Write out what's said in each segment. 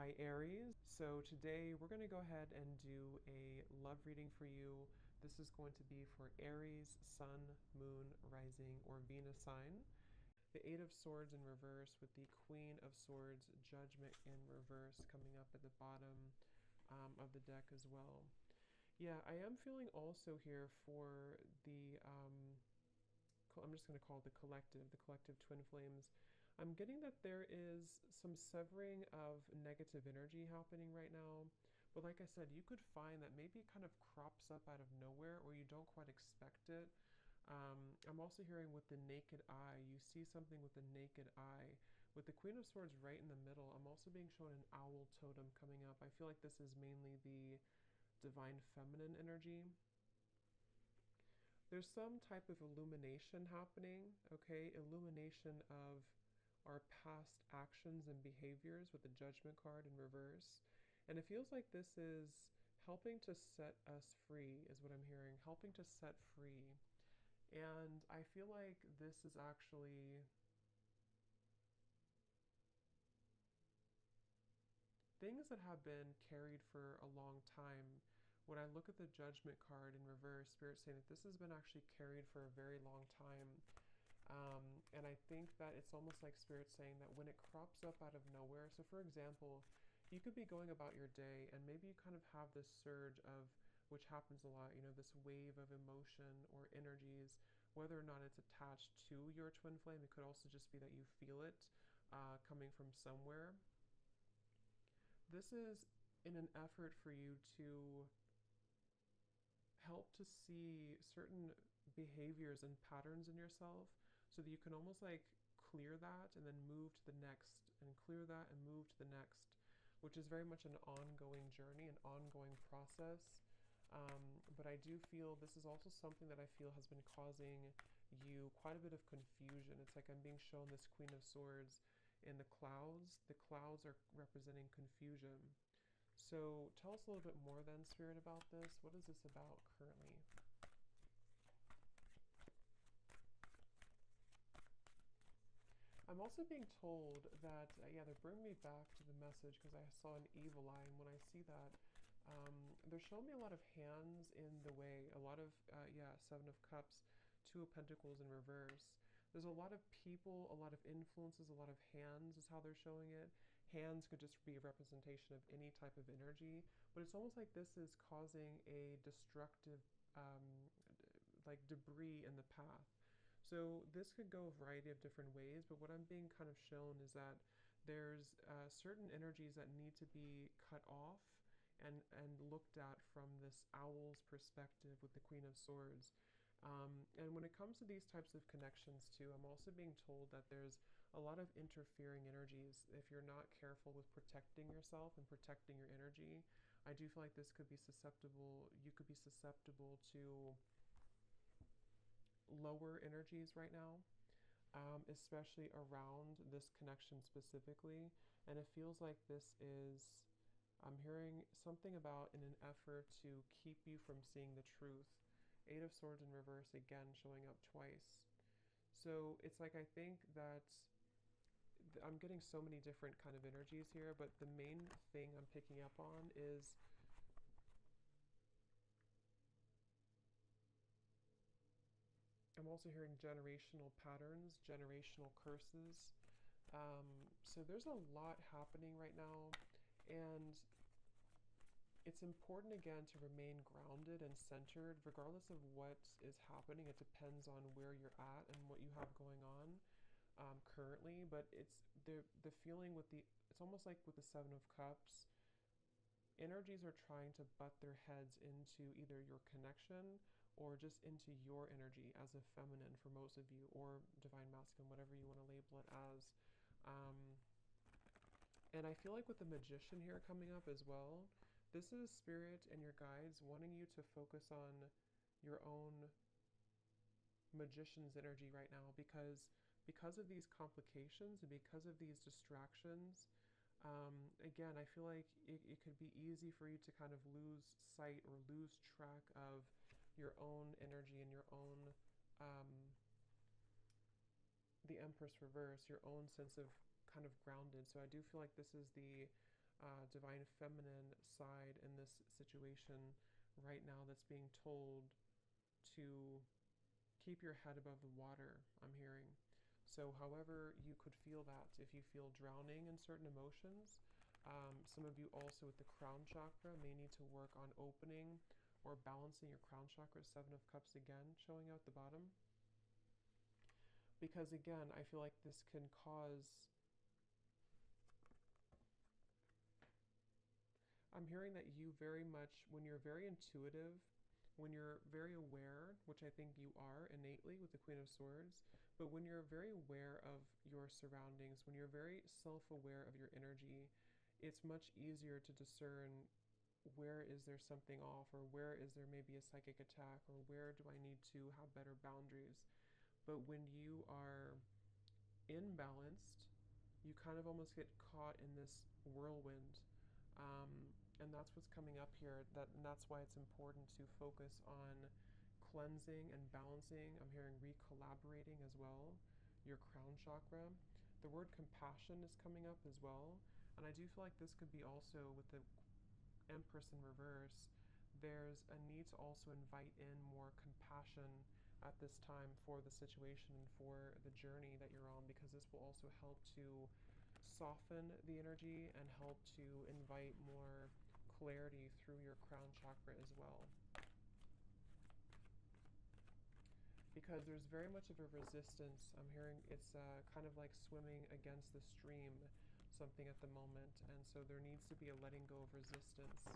Hi Aries. So today we're going to go ahead and do a love reading for you. This is going to be for Aries, Sun, Moon, Rising, or Venus sign. The Eight of Swords in reverse with the Queen of Swords, Judgment in reverse coming up at the bottom of the deck as well. Yeah, I am feeling also here for the I'm just going to call it the collective twin flames. I'm getting that there is some severing of negative energy happening right now. But like I said, you could find that maybe it kind of crops up out of nowhere or you don't quite expect it. I'm also hearing with the naked eye, you see something with the naked eye. With the Queen of Swords right in the middle, I'm also being shown an owl totem coming up. I feel like this is mainly the divine feminine energy. There's some type of illumination happening, okay? Illumination of our past actions and behaviors with the Judgment card in reverse. And it feels like this is helping to set us free, is what I'm hearing, helping to set free. And I feel like this is actually things that have been carried for a long time. When I look at the Judgment card in reverse, Spirit saying that this has been actually carried for a very long time. And I think that it's almost like Spirit saying that when it crops up out of nowhere, so for example, you could be going about your day and maybe you kind of have this surge of, which happens a lot, you know, this wave of emotion or energies, whether or not it's attached to your twin flame. It could also just be that you feel it coming from somewhere. This is in an effort for you to help to see certain behaviors and patterns in yourself so that you can almost like clear that and then move to the next and clear that and move to the next, which is very much an ongoing journey, an ongoing process. But I do feel this is also something that I feel has been causing you quite a bit of confusion. It's like I'm being shown this Queen of Swords in the clouds. The clouds are representing confusion. So tell us a little bit more then, Spirit, about this. What is this about currently? I'm also being told that, yeah, they're bringing me back to the message because I saw an evil eye, and when I see that, they're showing me a lot of hands in the way, a lot of, yeah, Seven of Cups, Two of Pentacles in reverse. There's a lot of people, a lot of influences, a lot of hands is how they're showing it. Hands could just be a representation of any type of energy, but it's almost like this is causing a destructive, like debris in the path. So this could go a variety of different ways, but what I'm being kind of shown is that there's certain energies that need to be cut off and looked at from this owl's perspective with the Queen of Swords. And when it comes to these types of connections too, I'm also being told that there's a lot of interfering energies. If you're not careful with protecting yourself and protecting your energy, I do feel like this could be susceptible, you could be susceptible to lower energies right now, especially around this connection specifically. And it feels like this is, I'm hearing something about in an effort to keep you from seeing the truth. Eight of Swords in reverse again showing up twice. So it's like I think that I'm getting so many different kind of energies here, but the main thing I'm picking up on is I'm also hearing generational patterns, generational curses. So there's a lot happening right now, and it's important again to remain grounded and centered regardless of what is happening. It depends on where you're at and what you have going on currently, but it's the feeling with the, it's almost like with the Seven of Cups, energies are trying to butt their heads into either your connection or just into your energy as a feminine for most of you, or divine masculine, whatever you want to label it as. Um, and I feel like with the Magician here coming up as well, this is Spirit and your guides wanting you to focus on your own Magician's energy right now, because of these complications and because of these distractions. Again, I feel like it could be easy for you to kind of lose sight or lose track of your own energy and your own, the Empress reverse, your own sense of kind of grounded. So I do feel like this is the divine feminine side in this situation right now that's being told to keep your head above the water, I'm hearing. So, however, you could feel that, if you feel drowning in certain emotions, some of you also with the crown chakra may need to work on opening or balancing your crown chakra. Seven of Cups again showing out the bottom. Because again, I feel like this can cause. I'm hearing that you very much, when you're very intuitive, when you're very aware, which I think you are innately with the Queen of Swords, but when you're very aware of your surroundings, when you're very self-aware of your energy, it's much easier to discern where is there something off, or where is there maybe a psychic attack, or where do I need to have better boundaries. But when you are imbalanced, you kind of almost get caught in this whirlwind. And that's what's coming up here. And that's why it's important to focus on cleansing and balancing. I'm hearing recollaborating as well, your crown chakra. The word compassion is coming up as well. And I do feel like this could be also with the Empress in reverse. There's a need to also invite in more compassion at this time for the situation and for the journey that you're on, because this will also help to soften the energy and help to invite more clarity through your crown chakra as well. Because there's very much of a resistance. I'm hearing it's kind of like swimming against the stream, something at the moment, and so there needs to be a letting go of resistance.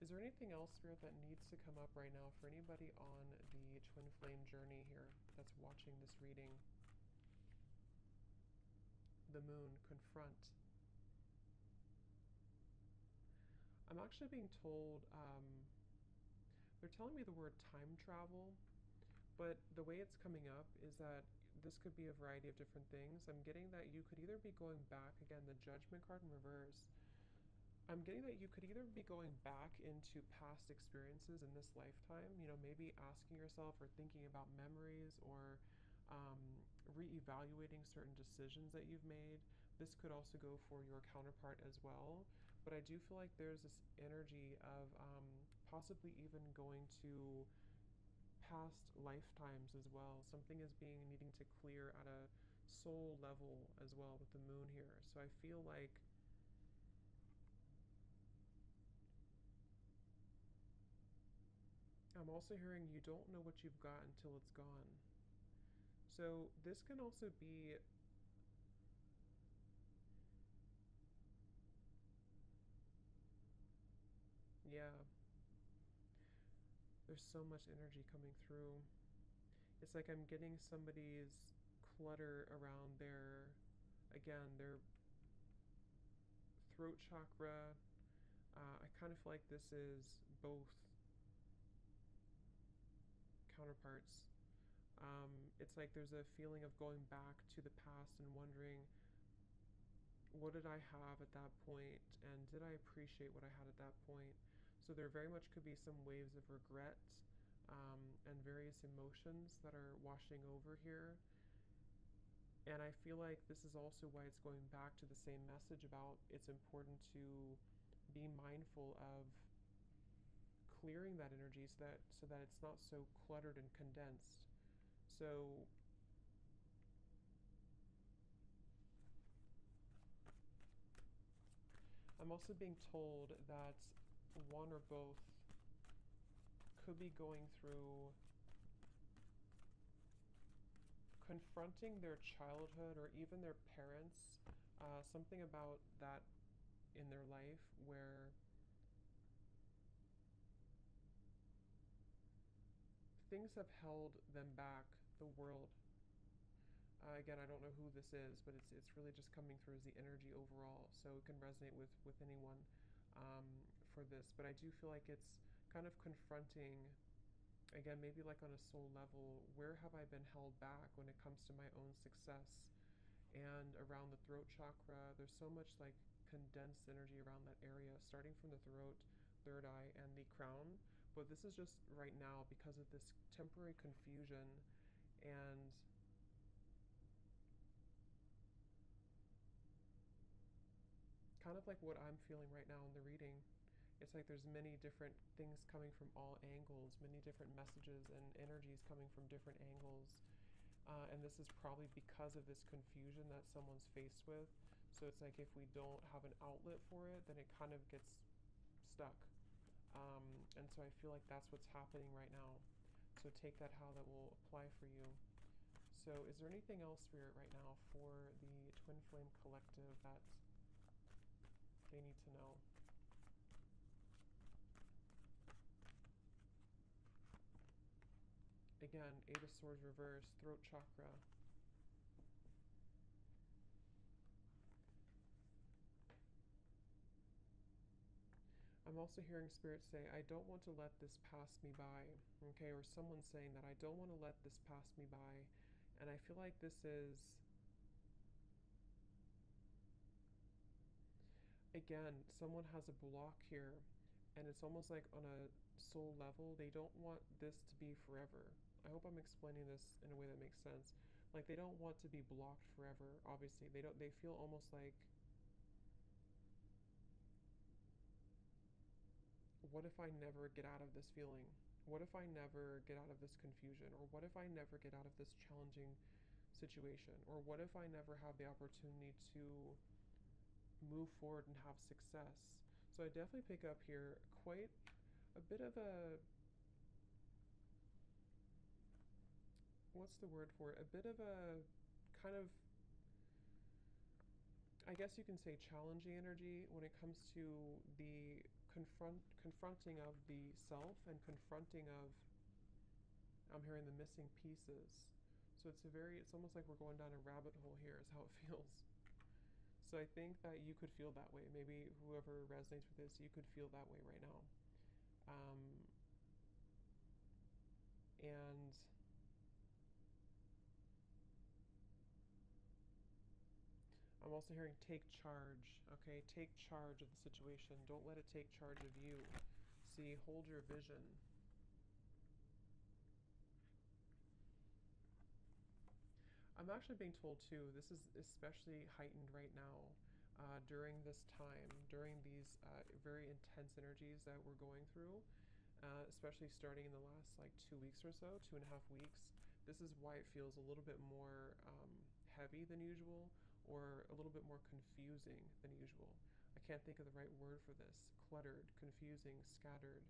Is there anything else, Spirit, that needs to come up right now for anybody on the twin flame journey here that's watching this reading? The moon, confront. I'm actually being told, they're telling me the word time travel, but the way it's coming up is that this could be a variety of different things. I'm getting that you could either be going back, again, the Judgment card in reverse. I'm getting that you could either be going back into past experiences in this lifetime, maybe asking yourself or thinking about memories, or re-evaluating certain decisions that you've made. This could also go for your counterpart as well. But I do feel like there's this energy of possibly even going to past lifetimes as well. Something is needing to clear at a soul level as well with the moon here. So I feel like I'm also hearing you don't know what you've got until it's gone. So this can also be, yeah, there's so much energy coming through. It's like I'm getting somebody's clutter around again, their throat chakra. I kind of feel like this is both counterparts. It's like there's a feeling of going back to the past and wondering, what did I have at that point, and did I appreciate what I had at that point? So there very much could be some waves of regret and various emotions that are washing over here. And I feel like this is also why it's going back to the same message about it's important to be mindful of clearing that energy so that it's not so cluttered and condensed. So I'm also being told that one or both could be going through confronting their childhood or even their parents, something about that in their life where things have held them back, the world. Again, I don't know who this is, but it's really just coming through as the energy overall, so it can resonate with anyone for this. But I do feel like it's kind of confronting, again, maybe like on a soul level, where have I been held back when it comes to my own success? And around the throat chakra, there's so much like condensed energy around that area, starting from the throat, third eye, and the crown. But this is just right now because of this temporary confusion. And kind of like what I'm feeling right now in the reading. It's like there's many different things coming from all angles, many different messages and energies coming from different angles. And this is probably because of this confusion that someone's faced with. So it's like if we don't have an outlet for it, then it kind of gets stuck. And so I feel like that's what's happening right now. So take that how that will apply for you. So is there anything else, Spirit, right now for the Twin Flame Collective that they need to know? Again, Eight of Swords reverse, throat chakra. I'm also hearing Spirit say, I don't want to let this pass me by. Okay, or someone saying that I don't want to let this pass me by. And I feel like this is, again, someone has a block here. And it's almost like on a soul level, they don't want this to be forever. I hope I'm explaining this in a way that makes sense. Like they don't want to be blocked forever, obviously. They feel almost like, what if I never get out of this feeling? What if I never get out of this confusion? Or what if I never get out of this challenging situation? Or what if I never have the opportunity to move forward and have success? So I definitely pick up here quite a bit of a, what's the word for it? A bit of a kind of, I guess you can say challenging energy when it comes to the confronting of the self and confronting of, I'm hearing the missing pieces. So it's almost like we're going down a rabbit hole here is how it feels. So I think that you could feel that way. Maybe whoever resonates with this, you could feel that way right now. And I'm also hearing take charge, okay? Take charge of the situation. Don't let it take charge of you. See, hold your vision. I'm actually being told too, this is especially heightened right now during this time, during these very intense energies that we're going through, especially starting in the last like 2 weeks or so, 2.5 weeks. This is why it feels a little bit more heavy than usual or a little bit more confusing than usual. I can't think of the right word for this. Cluttered, confusing, scattered.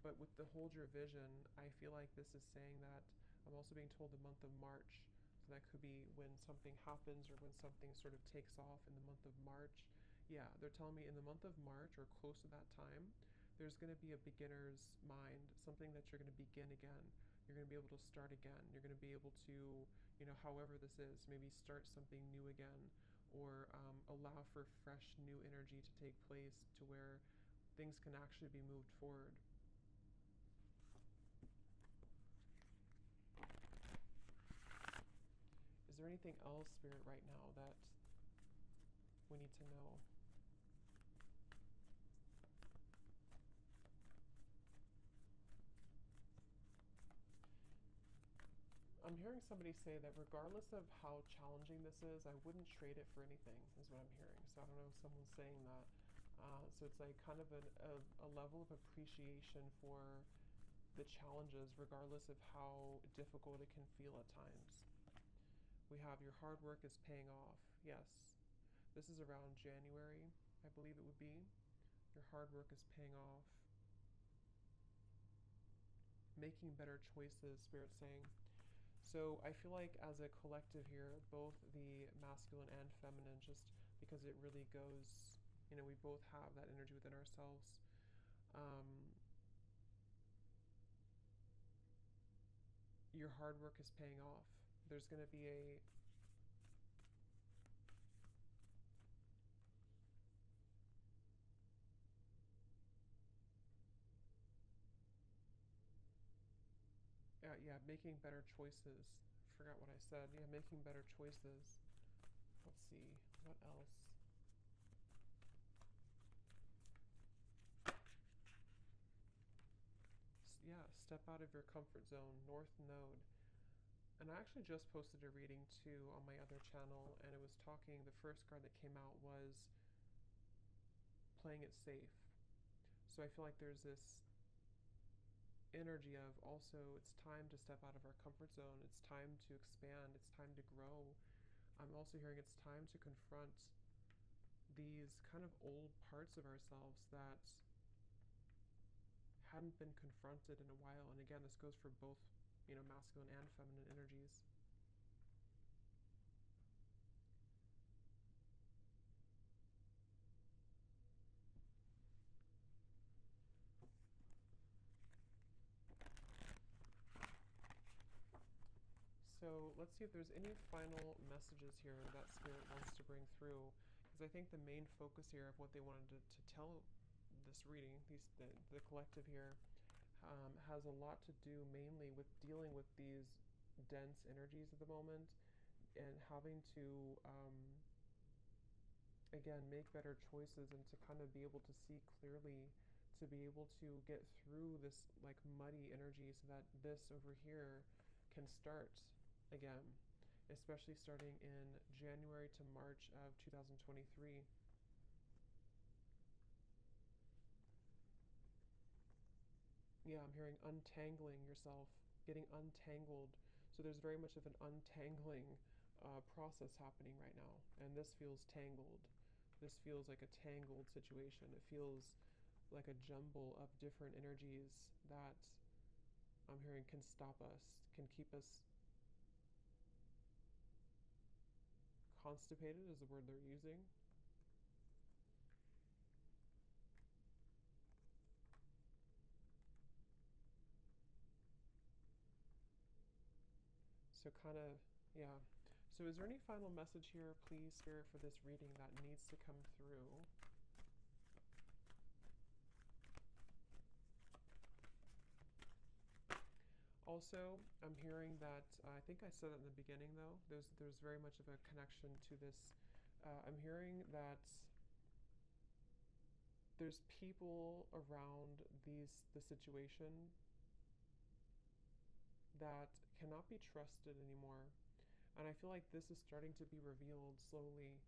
But with the hold your vision, I feel like this is saying that I'm also being told the month of March. So that could be when something happens or when something sort of takes off in the month of March. Yeah, they're telling me in the month of March or close to that time, there's going to be a beginner's mind, something that you're going to begin again. You're going to be able to start again. You're going to be able to, however this is, maybe start something new again or allow for fresh new energy to take place to where things can actually be moved forward. Is there anything else, Spirit, right now that we need to know? I'm hearing somebody say that regardless of how challenging this is, I wouldn't trade it for anything, is what I'm hearing. So I don't know if someone's saying that. So it's like kind of a level of appreciation for the challenges, regardless of how difficult it can feel at times. We have your hard work is paying off. Yes. This is around January, I believe it would be. Your hard work is paying off. Making better choices, Spirit's saying. So I feel like as a collective here, both the masculine and feminine, just because it really goes, we both have that energy within ourselves. Your hard work is paying off. There's going to be a making better choices. Forgot what I said. Yeah, making better choices. Let's see, what else? Yeah, step out of your comfort zone. North Node. And I actually just posted a reading too on my other channel, and it was talking, the first card that came out was playing it safe. So I feel like there's this energy of also it's time to step out of our comfort zone, it's time to expand, it's time to grow. I'm also hearing it's time to confront these kind of old parts of ourselves that hadn't been confronted in a while. And again, this goes for both, masculine and feminine energies. So let's see if there's any final messages here that Spirit wants to bring through, because I think the main focus here of what they wanted to tell this reading, the collective here, has a lot to do mainly with dealing with these dense energies at the moment and having to, again, make better choices and to kind of be able to see clearly, to be able to get through this like muddy energy so that this over here can start again, especially starting in January to March of 2023. Yeah, I'm hearing untangling yourself, getting untangled. So there's very much of an untangling process happening right now. And this feels tangled. This feels like a tangled situation. It feels like a jumble of different energies that I'm hearing can stop us, can keep us constipated, is the word they're using. So kind of, yeah. So is there any final message here, please, Spirit, for this reading that needs to come through? Also, I'm hearing that, I think I said it in the beginning though, there's very much of a connection to this. I'm hearing that there's people around the situation that cannot be trusted anymore. And I feel like this is starting to be revealed slowly.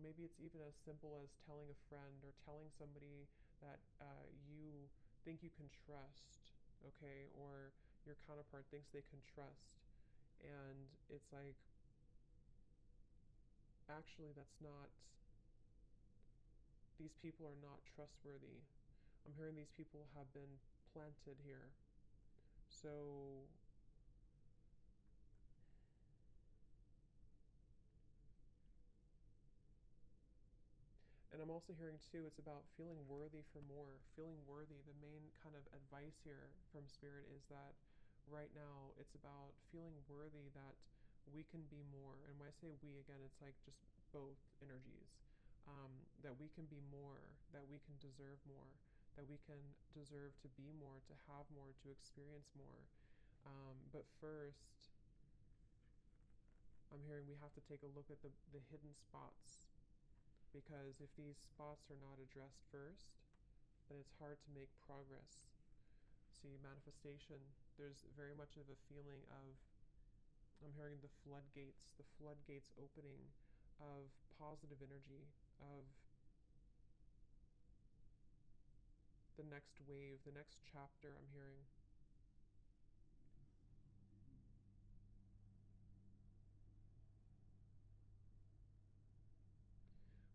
Maybe it's even as simple as telling a friend or telling somebody that you think you can trust, okay, or your counterpart thinks they can trust. And it's like, actually, that's not, these people are not trustworthy. I'm hearing these people have been planted here. So, and I'm also hearing too, it's about feeling worthy for more, feeling worthy. The main kind of advice here from Spirit is that right now it's about feeling worthy that we can be more. And when I say we, again, it's like just both energies. That we can be more, that we can deserve more, that we can deserve to be more, to have more, to experience more. But first, I'm hearing we have to take a look at the hidden spots, because if these spots are not addressed first, then it's hard to make progress. See, manifestation, there's very much of a feeling of, I'm hearing the floodgates opening of positive energy, of the next wave, the next chapter. I'm hearing.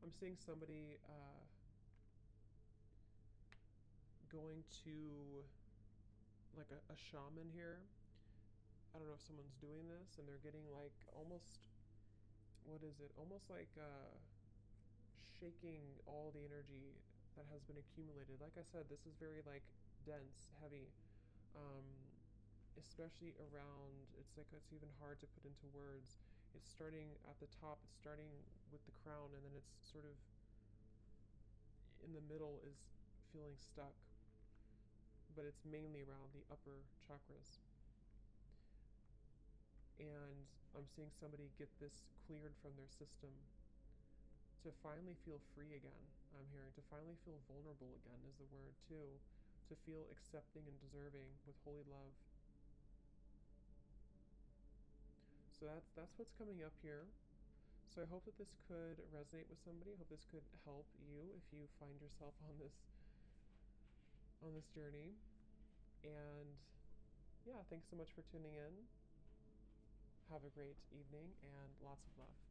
I'm seeing somebody going to like a shaman here. I don't know if someone's doing this and they're getting like almost, what is it? Almost like shaking all the energy that has been accumulated. Like I said, this is very like dense, heavy, um, especially around. It's like it's even hard to put into words. It's starting at the top. It's starting with the crown, and then it's sort of in the middle is feeling stuck. But it's mainly around the upper chakras. And I'm seeing somebody get this cleared from their system to finally feel free again. I'm hearing to finally feel vulnerable again is the word too. To feel accepting and deserving with holy love. So that's what's coming up here. So I hope that this could resonate with somebody. I hope this could help you if you find yourself on this journey. And yeah, thanks so much for tuning in. Have a great evening and lots of love.